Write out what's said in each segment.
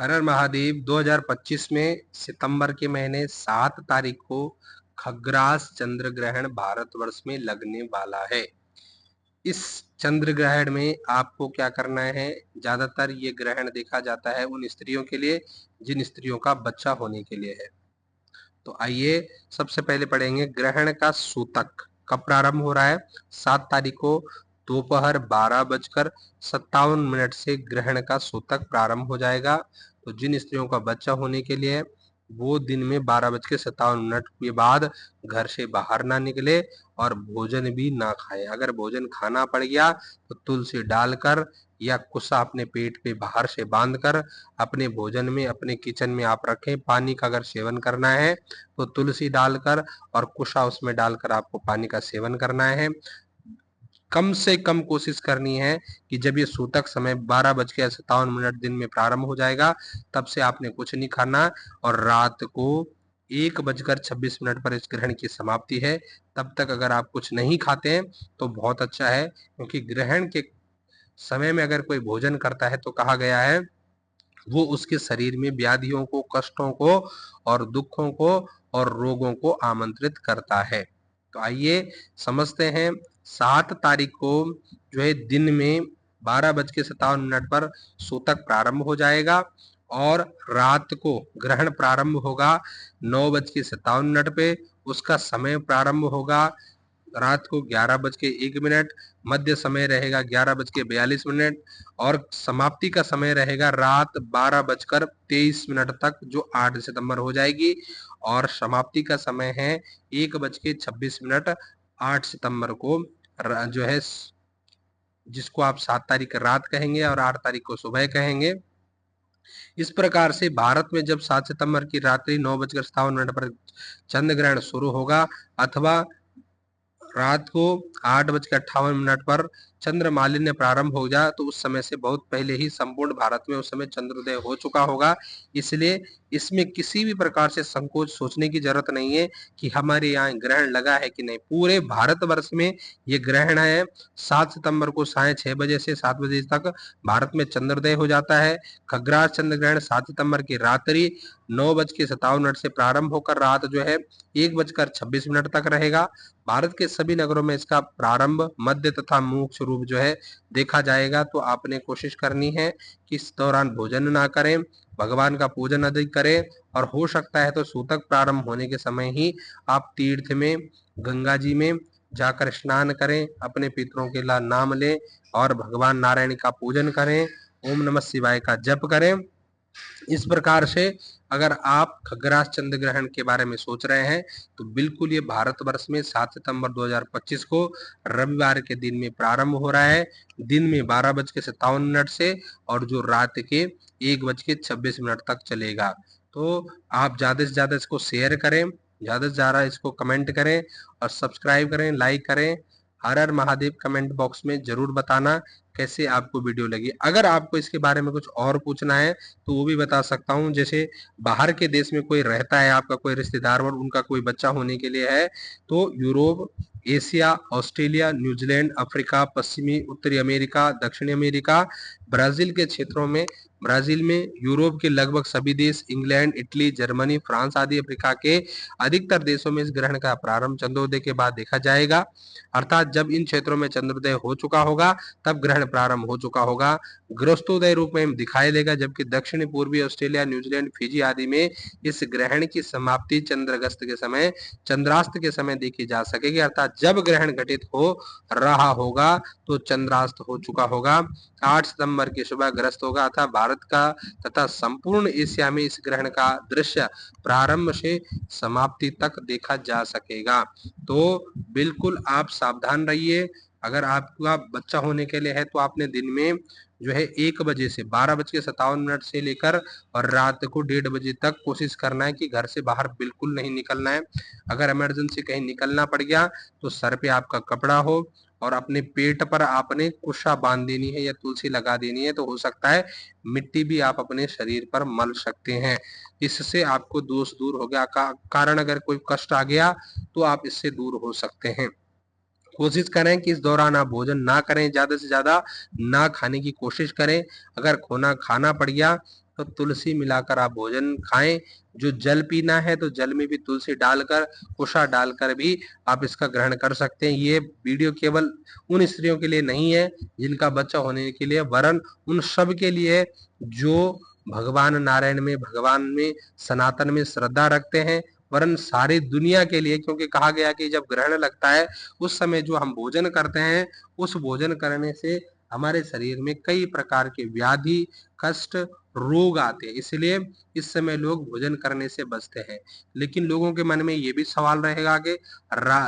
हर हर महादेव। 2025 में सितंबर के महीने 7 तारीख को खग्रास चंद्र ग्रहण भारतवर्ष में लगने वाला है। इस चंद्र ग्रहण में आपको क्या करना है, ज्यादातर ये ग्रहण देखा जाता है उन स्त्रियों के लिए जिन स्त्रियों का बच्चा होने के लिए है। तो आइए सबसे पहले पढ़ेंगे ग्रहण का सूतक कब प्रारंभ हो रहा है। 7 तारीख को दोपहर 12:57 से ग्रहण का सूतक प्रारंभ हो जाएगा। तो जिन स्त्रियों का बच्चा होने के लिए वो दिन में 12:57 के बाद घर से बाहर ना निकले और भोजन भी ना खाए। अगर भोजन खाना पड़ गया तो तुलसी डालकर या कुसा अपने पेट पे बाहर से बांधकर अपने भोजन में अपने किचन में आप रखें। पानी का अगर सेवन करना है तो तुलसी डालकर और कुशा उसमें डालकर आपको पानी का सेवन करना है। कम से कम कोशिश करनी है कि जब ये सूतक समय 12:57 दिन में प्रारंभ हो जाएगा तब से आपने कुछ नहीं खाना और रात को 1:26 पर इस ग्रहण की समाप्ति है। तब तक अगर आप कुछ नहीं खाते हैं तो बहुत अच्छा है, क्योंकि ग्रहण के समय में अगर कोई भोजन करता है तो कहा गया है वो उसके शरीर में व्याधियों को, कष्टों को और दुखों को और रोगों को आमंत्रित करता है। तो आइए समझते हैं। 7 तारीख को जो है दिन में 12:57 पर सूतक प्रारंभ हो जाएगा और रात को ग्रहण प्रारंभ होगा 9:57 पे। उसका समय प्रारंभ होगा रात को 11:01, मध्य समय रहेगा 11:42 और समाप्ति का समय रहेगा रात 12:23 तक, जो 8 सितंबर हो जाएगी। और समाप्ति का समय है 1:26, 8 सितंबर को जो है, जिसको आप 7 तारीख रात कहेंगे और 8 तारीख को सुबह कहेंगे। इस प्रकार से भारत में जब 7 सितंबर की रात्रि 9:57 पर चंद्र ग्रहण शुरू होगा अथवा रात को 8:58 पर चंद्रमालिन्य प्रारंभ हो जाए तो उस समय से बहुत पहले ही संपूर्ण भारत में उस समय चंद्रोदय हो चुका होगा। इसलिए इसमें किसी भी प्रकार से संकोच सोचने की जरूरत नहीं है कि हमारे यहाँ ग्रहण लगा है कि नहीं। पूरे भारतवर्ष में ये ग्रहण है। 7 सितंबर को साय 6 बजे से 7 बजे तक भारत में चंद्रोदय हो जाता है। खग्रास चंद्र ग्रहण 7 सितंबर की रात्रि 9:57 से प्रारंभ होकर रात जो है 1:26 तक रहेगा। भारत के सभी नगरों में इसका प्रारंभ, मध्य तथा मोक्ष रूप जो है देखा जाएगा। तो आपने कोशिश करनी है कि इस दौरान भोजन ना करें, भगवान का पूजन अधिक करें और हो सकता है तो सूतक प्रारंभ होने के समय ही आप तीर्थ में, गंगा जी में जाकर स्नान करें, अपने पितरों के ला नाम लें और भगवान नारायण का पूजन करें, ओम नमः शिवाय का जप करें। इस प्रकार से अगर आप खग्रास चंद्र ग्रहण के बारे में सोच रहे हैं तो बिल्कुल ये भारतवर्ष में 7 सितंबर 2025 को रविवार के दिन में प्रारंभ हो रहा है, दिन में 12:57 से और जो रात के 1:26 तक चलेगा। तो आप ज्यादा से ज्यादा इसको शेयर करें, ज्यादा से ज्यादा इसको कमेंट करें और सब्सक्राइब करें, लाइक करें। हर हर महादेव कमेंट बॉक्स में जरूर बताना कैसे आपको वीडियो लगी। अगर आपको इसके बारे में कुछ और पूछना है तो वो भी बता सकता हूँ। जैसे बाहर के देश में कोई रहता है, आपका कोई रिश्तेदार और उनका कोई बच्चा होने के लिए है, तो Europe, Asia, Australia, New Zealand, Africa, पश्चिमी उत्तरी अमेरिका, दक्षिणी अमेरिका, ब्राजील के क्षेत्रों में, ब्राजील में, यूरोप के लगभग सभी देश, इंग्लैंड, इटली, जर्मनी, फ्रांस आदि अफ्रीका के अधिकतर देशों में इस ग्रहण का प्रारंभ चंद्रोदय के बाद देखा जाएगा। अर्थात जब इन क्षेत्रों में चंद्रोदय हो चुका होगा तब ग्रहण प्रारंभ हो चुका होगा। ग्रस्तोदय रूप में दिखाई देगा, जबकि दक्षिण पूर्वी ऑस्ट्रेलिया, न्यूजीलैंड, फिजी आदि में इस ग्रहण की समाप्ति चंद्रगस्त के समय, चंद्रास्त के समय देखी जा सकेगी। अर्थात जब ग्रहण घटित हो रहा होगा तो चंद्रास्त हो चुका होगा। 8 सितंबर की सुबह ग्रस्त होगा अर्थात भारत का तथा संपूर्ण एशिया में इस ग्रहण का दृश्य प्रारंभ से समाप्ति तक देखा जा सकेगा। तो बिल्कुल आप सावधान रहिए। अगर आपका बच्चा होने के लिए है तो आपने दिन में जो है 1 बजे से 12:57 से लेकर और रात को 1:30 बजे तक कोशिश करना है कि घर से बाहर बिल्कुल नहीं निकलना है। अगर इमरजेंसी कहीं निकलना पड़ गया तो सर पे आपका कपड़ा हो और अपने पेट पर आपने कुशा बांध देनी है या तुलसी लगा देनी है। तो हो सकता है मिट्टी भी आप अपने शरीर पर मल सकते हैं। इससे आपको दोष दूर हो गया का कारण अगर कोई कष्ट आ गया तो आप इससे दूर हो सकते हैं। कोशिश करें कि इस दौरान आप भोजन ना करें, ज्यादा से ज्यादा ना खाने की कोशिश करें। अगर खाना पड़ गया तो तुलसी मिलाकर आप भोजन खाएं। जो जल पीना है तो जल में भी तुलसी डालकर, कुशा डालकर भी आप इसका ग्रहण कर सकते हैं। ये वीडियो केवल उन स्त्रियों के लिए नहीं है जिनका बच्चा होने के लिए, वरन उन सब के लिए जो भगवान नारायण में, भगवान में, सनातन में श्रद्धा रखते हैं, वरन सारी दुनिया के लिए। क्योंकि कहा गया कि जब ग्रहण लगता है उस समय जो हम भोजन करते हैं, उस भोजन करने से हमारे शरीर में कई प्रकार के व्याधि, कष्ट, रोग आते हैं। इसलिए इस समय लोग भोजन करने से बचते हैं। लेकिन लोगों के मन में ये भी सवाल रहेगा कि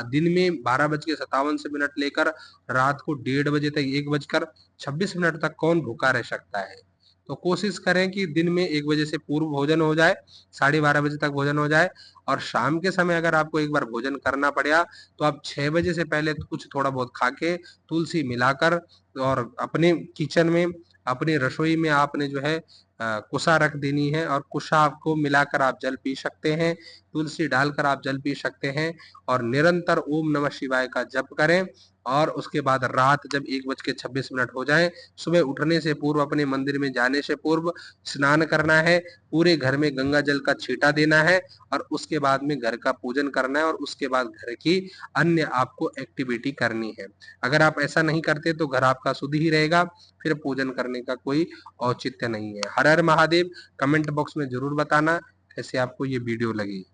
दिन में 12:57 लेकर रात को 1:30 तक, 1:26 तक कौन भूखा रह सकता है। तो कोशिश करें कि दिन में 1 बजे से पूर्व भोजन हो जाए, 12:30 बजे तक भोजन हो जाए। और शाम के समय अगर आपको एक बार भोजन करना पड़ा तो आप 6 बजे से पहले कुछ थोड़ा बहुत खा के तुलसी मिलाकर, और अपने किचन में, अपनी रसोई में आपने जो है कुशा रख देनी है, और कुशा को मिलाकर आप जल पी सकते हैं, तुलसी डालकर आप जल पी सकते हैं। और निरंतर ओम नमः शिवाय का जप करें। और उसके बाद रात जब 1:26 हो जाए, सुबह उठने से पूर्व, अपने मंदिर में जाने से पूर्व स्नान करना है, पूरे घर में गंगा जल का छींटा देना है, और उसके बाद में घर का पूजन करना है, और उसके बाद घर की अन्य आपको एक्टिविटी करनी है। अगर आप ऐसा नहीं करते तो घर आपका शुद्ध ही रहेगा, फिर पूजन करने का कोई औचित्य नहीं है। हर हर महादेव। कमेंट बॉक्स में जरूर बताना कैसे आपको ये वीडियो लगी।